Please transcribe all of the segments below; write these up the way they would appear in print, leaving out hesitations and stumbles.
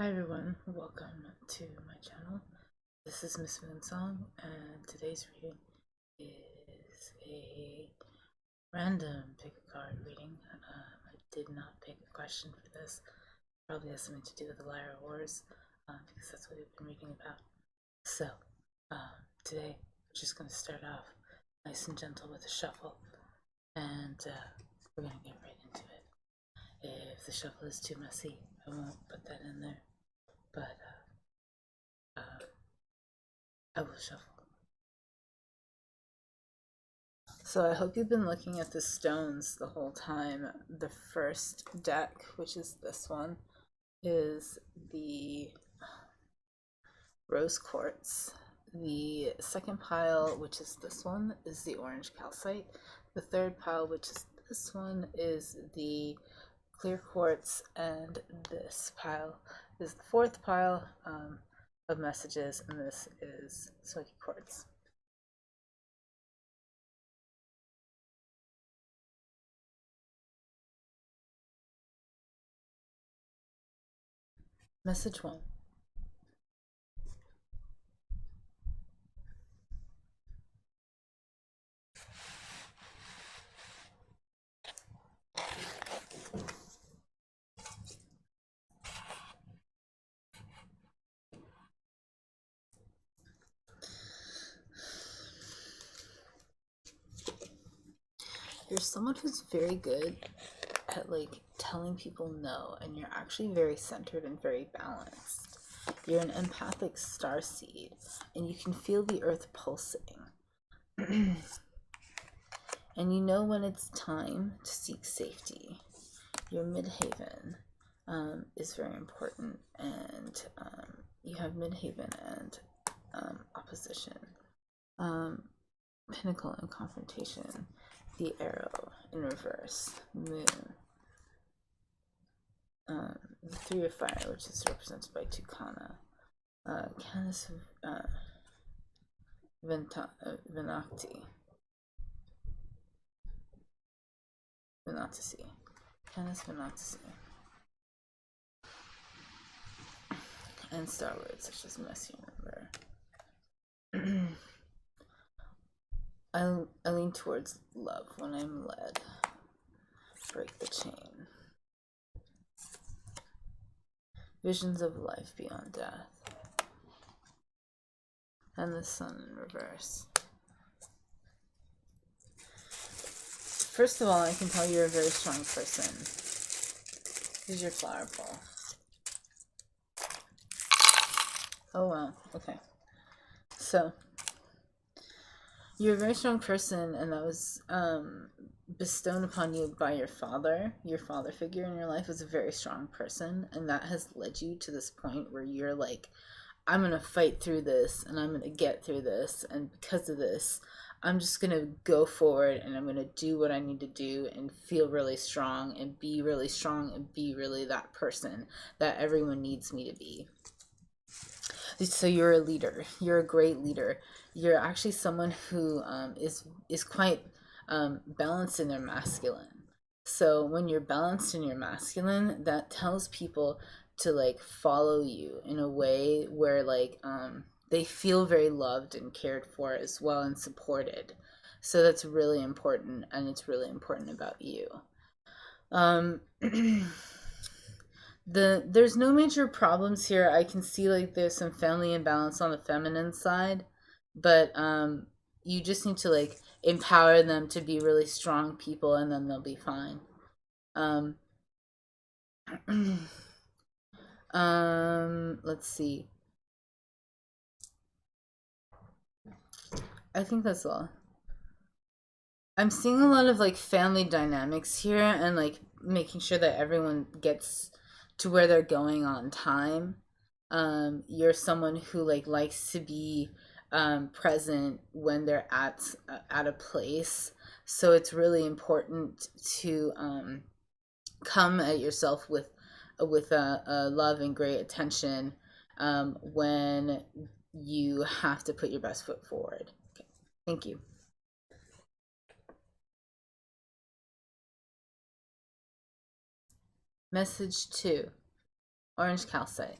Hi everyone, welcome to my channel. This is Miss Moonsong, and today's reading is a random pick a card reading. I did not pick a question for this. Probably has something to do with the Lyra Wars, because that's what we've been reading about. So, today we're just going to start off nice and gentle with a shuffle, and we're going to get right into it. If the shuffle is too messy, I won't put that in there. But I will shuffle. So I hope you've been looking at the stones the whole time. The first deck, which is this one, is the rose quartz. The second pile, which is this one, is the orange calcite. The third pile, which is this one, is the clear quartz, and this pile is the fourth pile of messages, and this is Smokey quartz. Message 1. You're someone who's very good at telling people no, and you're actually very centered and very balanced. You're an empathic starseed, and you can feel the earth pulsing. And you know when it's time to seek safety. Your midhaven is very important, and you have midhaven and opposition, pinnacle and confrontation, the arrow in reverse, moon, the three of fire, which is represented by Tucana, Canis Venatisi, Canis Venatisi, and star words such as messy number. I lean towards love when I'm led. Break the chain. Visions of life beyond death. And the sun in reverse. First of all, I can tell you're a very strong person. Here's your flower ball. Oh wow, okay. So, you're a very strong person, and that was bestowed upon you by your father. Your father figure in your life was a very strong person, and that has led you to this point where you're like, I'm gonna fight through this, and I'm gonna get through this, and because of this, I'm just gonna go forward, and I'm gonna do what I need to do, and feel really strong, and be really strong, and be really that person that everyone needs me to be. So you're a leader. You're a great leader. You're actually someone who is quite balanced in their masculine. So when you're balanced in your masculine, that tells people to follow you in a way where they feel very loved and cared for as well, and supported. So that's really important, and it's really important about you. There's no major problems here. I can see there's some family imbalance on the feminine side, but you just need to empower them to be really strong people, and then they'll be fine. Let's see. I think that's all. I'm seeing a lot of family dynamics here, and making sure that everyone gets to where they're going on time. You're someone who likes to be present when they're at a place, so it's really important to come at yourself with love and great attention when you have to put your best foot forward. Okay. Thank you. Message 2. Orange calcite.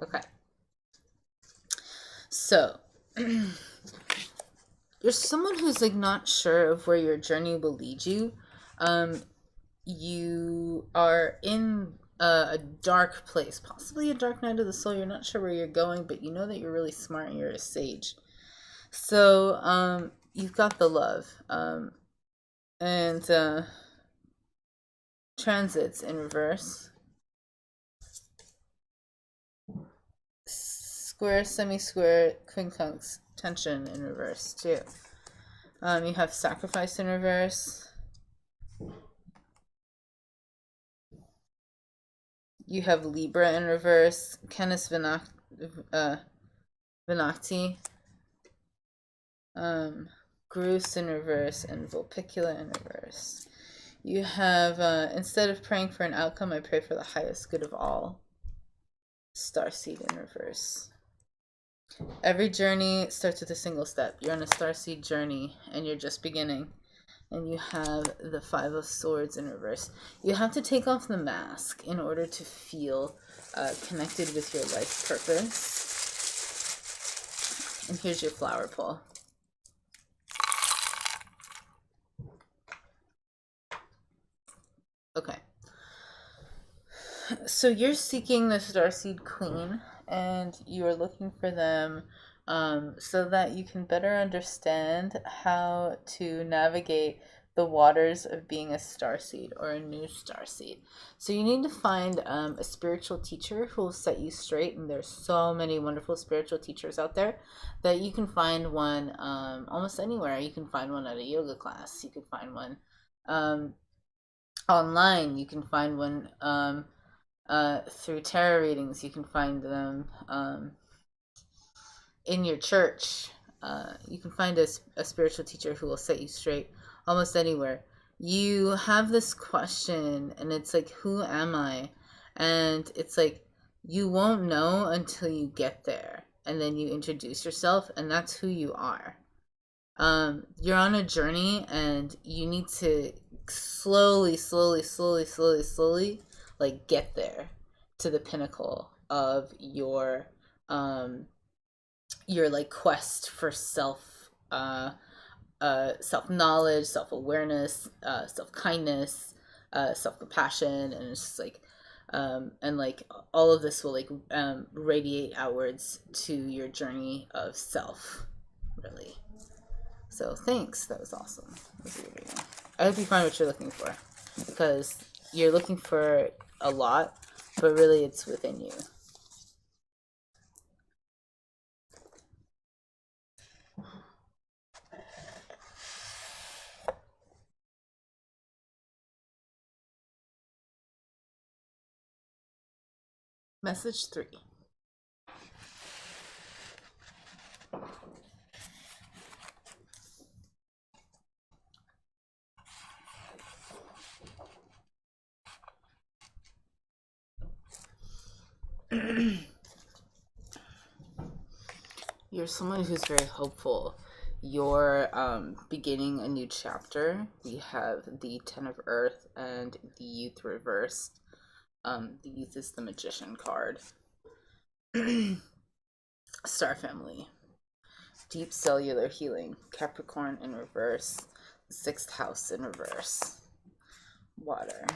Okay. So, you're someone who's like not sure of where your journey will lead you. Um, you are in a dark place, possibly a dark night of the soul. You're not sure where you're going, but you know that you're really smart and you're a sage. So, you've got the love, and transits in reverse, square, semi-square, quincunx, tension in reverse too. You have sacrifice in reverse. You have Libra in reverse, Canis Venacti, Grus in reverse, and Vulpicula in reverse. You have, instead of praying for an outcome, I pray for the highest good of all. Starseed in reverse. Every journey starts with a single step. You're on a starseed journey, and you're just beginning. And you have the Five of Swords in reverse. You have to take off the mask in order to feel connected with your life purpose. And here's your flower pole. Okay. So you're seeking the Starseed Queen, and you are looking for them so that you can better understand how to navigate the waters of being a starseed or a new starseed. So you need to find a spiritual teacher who will set you straight, and there's so many wonderful spiritual teachers out there that you can find one almost anywhere. You can find one at a yoga class. You can find one online. You can find one through tarot readings. You can find them in your church. You can find a spiritual teacher who will set you straight almost anywhere. You have this question, and it's like, who am I? And it's like, you won't know until you get there. And then you introduce yourself, and that's who you are. You're on a journey, and you need to slowly, like get there to the pinnacle of your like quest for self knowledge, self awareness, self kindness, self compassion, and it's just like and like all of this will like radiate outwards to your journey of self, really. So thanks, that was awesome. I hope you find what you're looking for, because you're looking for a lot, but really it's within you. Message 3. You're someone who's very hopeful. You're beginning a new chapter. We have the Ten of Earth and the Youth reversed. The Youth is the Magician card. Star Family. Deep cellular healing. Capricorn in reverse. Sixth house in reverse. Water.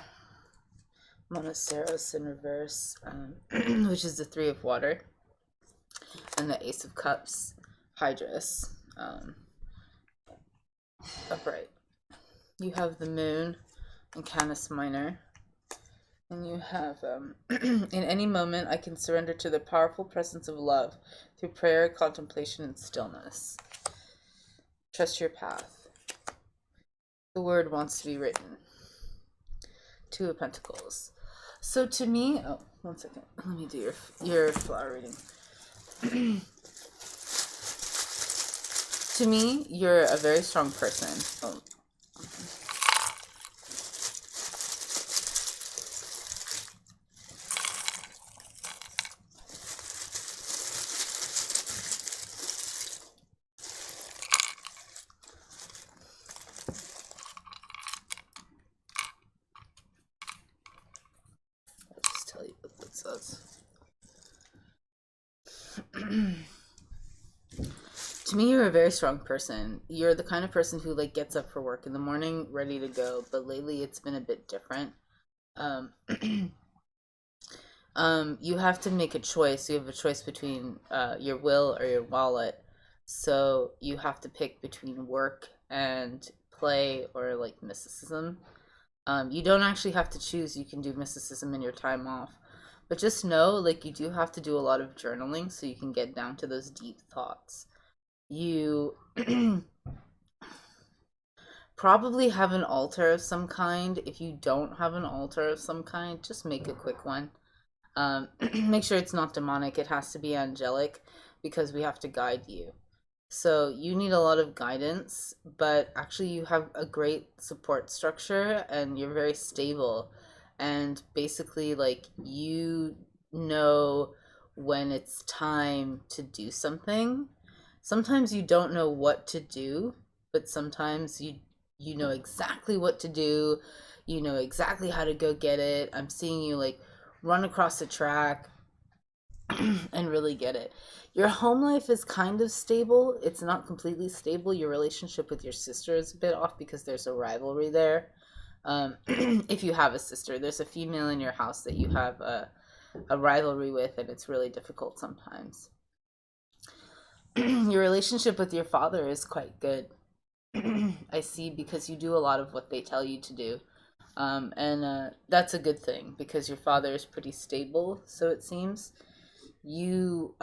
Monoceros in reverse, which is the Three of Water. And the Ace of Cups. Hydrus. Upright. You have the Moon and Canis Minor. And you have, in any moment, I can surrender to the powerful presence of love through prayer, contemplation, and stillness. Trust your path. The word wants to be written. Two of Pentacles. So to me, oh, 1 second. Let me do your flower reading. To me, you're a very strong person. Oh. I'll just tell you what that says. To me, you're a very strong person. You're the kind of person who like gets up for work in the morning, ready to go. But lately, it's been a bit different. Um, you have to make a choice. You have a choice between your will or your wallet. So you have to pick between work and play or like mysticism. You don't actually have to choose. You can do mysticism in your time off. But just know, like, you do have to do a lot of journaling so you can get down to those deep thoughts. You probably have an altar of some kind. If you don't have an altar of some kind, just make a quick one. Make sure it's not demonic. It has to be angelic because we have to guide you. So you need a lot of guidance, but actually you have a great support structure and you're very stable. And basically, like, you know when it's time to do something. Sometimes you don't know what to do, but sometimes you know exactly what to do. You know exactly how to go get it. I'm seeing you like run across the track and really get it. Your home life is kind of stable. It's not completely stable. Your relationship with your sister is a bit off because there's a rivalry there. If you have a sister, there's a female in your house that you have a rivalry with, and it's really difficult sometimes. Your relationship with your father is quite good. I see, because you do a lot of what they tell you to do. And that's a good thing because your father is pretty stable, so it seems. You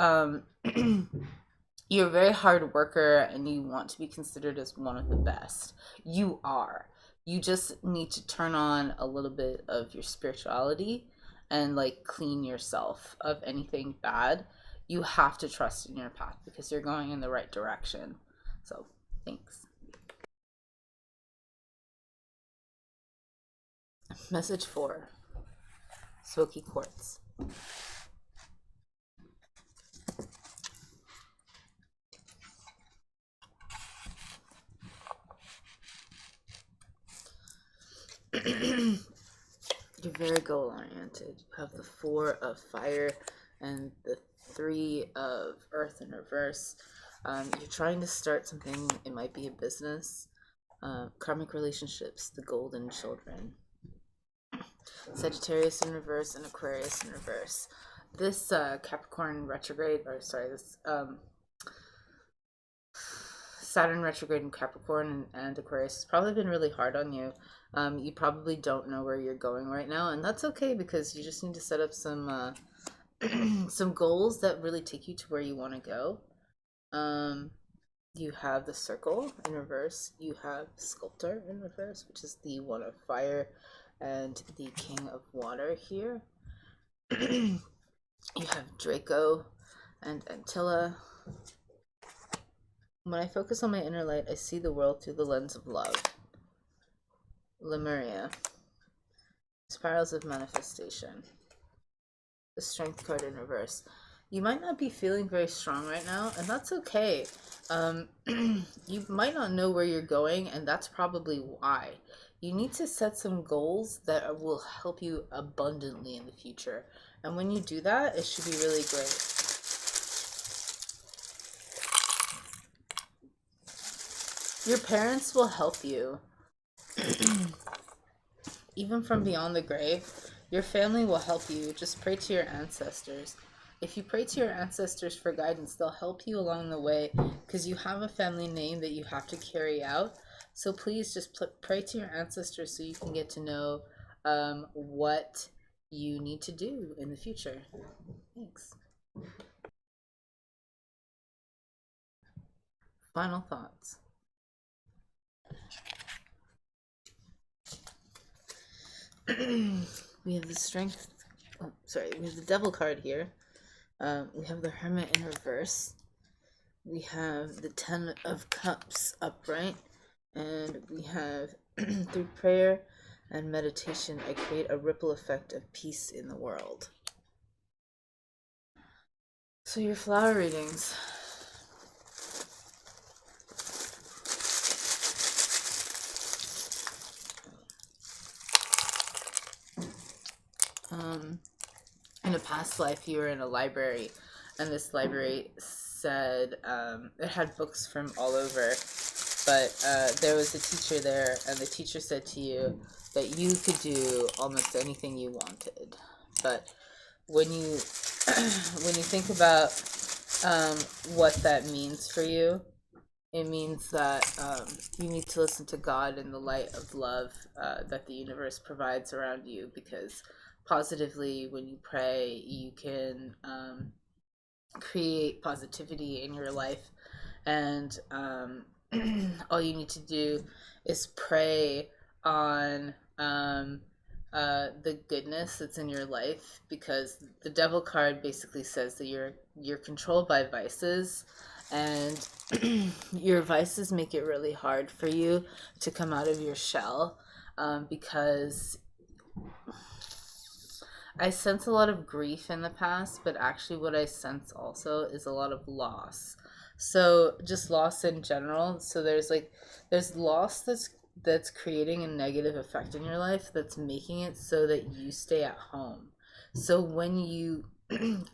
you're a very hard worker and you want to be considered as one of the best. You are. You just need to turn on a little bit of your spirituality and like clean yourself of anything bad. You have to trust in your path because you're going in the right direction. So, thanks. Message 4. Smokey Quartz. You're very goal oriented. You have the 4 of fire and the 3 of earth in reverse. You're trying to start something. It might be a business. Karmic relationships, the golden children. Sagittarius in reverse and Aquarius in reverse. This Capricorn retrograde, or sorry, this Saturn retrograde in Capricorn and Aquarius has probably been really hard on you. You probably don't know where you're going right now, and that's okay because you just need to set up some some goals that really take you to where you want to go. You have the Circle in reverse. You have Sculptor in reverse, which is the 1 of fire, and the King of water here. You have Draco and Antilla. When I focus on my inner light, I see the world through the lens of love. Lemuria. Spirals of manifestation. The Strength card in reverse. You might not be feeling very strong right now, and that's okay. You might not know where you're going, and that's probably why. You need to set some goals that will help you abundantly in the future. And when you do that, it should be really great. Your parents will help you. Even from beyond the grave, your family will help you. Just pray to your ancestors. If you pray to your ancestors for guidance, they'll help you along the way because you have a family name that you have to carry out. So please just pray to your ancestors so you can get to know what you need to do in the future. Thanks. Final thoughts. We have the Strength. Oh, sorry, we have the Devil card here. We have the Hermit in reverse. We have the 10 of Cups upright. And we have, through prayer and meditation, I create a ripple effect of peace in the world. So your flower readings. In a past life, you were in a library and this library said it had books from all over, but there was a teacher there, and the teacher said to you that you could do almost anything you wanted. But when you when you think about what that means for you, it means that you need to listen to God in the light of love that the universe provides around you, because positively, when you pray, you can create positivity in your life. And all you need to do is pray on the goodness that's in your life, because the devil card basically says that you're controlled by vices, and your vices make it really hard for you to come out of your shell, because I sense a lot of grief in the past, but actually what I sense also is a lot of loss. So just loss in general. So there's loss that's creating a negative effect in your life, that's making it so that you stay at home. So when you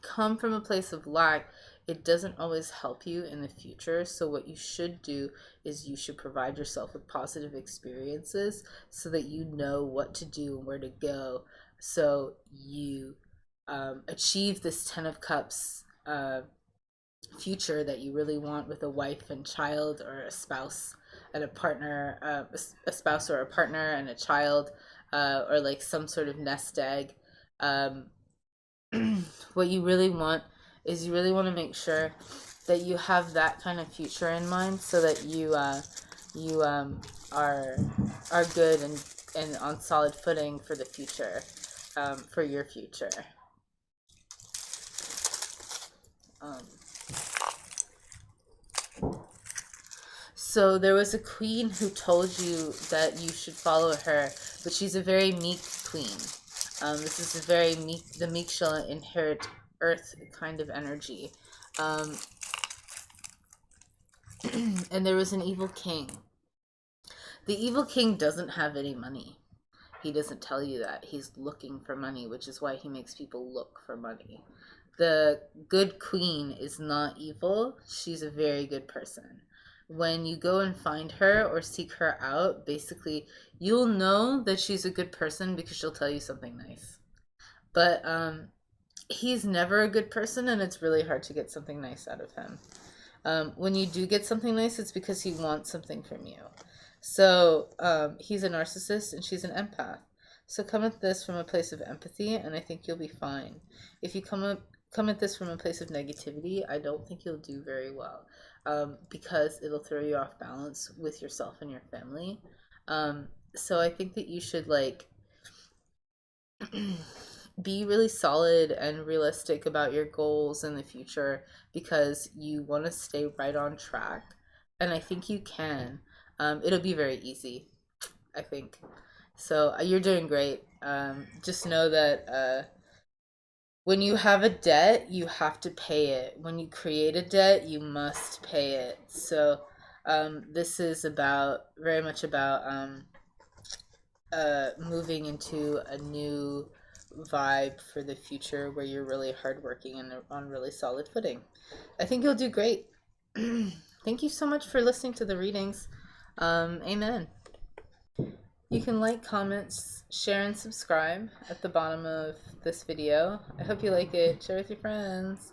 come from a place of lack, it doesn't always help you in the future. So what you should do is you should provide yourself with positive experiences so that you know what to do and where to go, so you achieve this Ten of Cups future that you really want, with a wife and child, or a spouse and a partner, a spouse or a partner and a child, or like some sort of nest egg. Um, what you really want is you really want to make sure that you have that kind of future in mind, so that you are good and on solid footing for the future, for your future. Um, so there was a queen who told you that you should follow her, but she's a very meek queen. This is a very meek. The meek shall inherit earth kind of energy. And there was an evil king. The evil king doesn't have any money. He doesn't tell you that. He's looking for money, which is why he makes people look for money. The good queen is not evil. She's a very good person. When you go and find her or seek her out, basically, you'll know that she's a good person because she'll tell you something nice. But he's never a good person, and it's really hard to get something nice out of him. When you do get something nice, it's because he wants something from you. So he's a narcissist and she's an empath. So come at this from a place of empathy, and I think you'll be fine. If you come at this from a place of negativity, I don't think you'll do very well, because it'll throw you off balance with yourself and your family. So I think that you should be really solid and realistic about your goals in the future, because you want to stay right on track, and I think you can. It'll be very easy, I think. So you're doing great. Just know that when you have a debt, you have to pay it. When you create a debt, you must pay it. So this is very much about moving into a new vibe for the future, where you're really hardworking and on really solid footing. I think you'll do great. Thank you so much for listening to the readings. Amen. You can like, comments, share, and subscribe at the bottom of this video. I hope you like it. Share with your friends.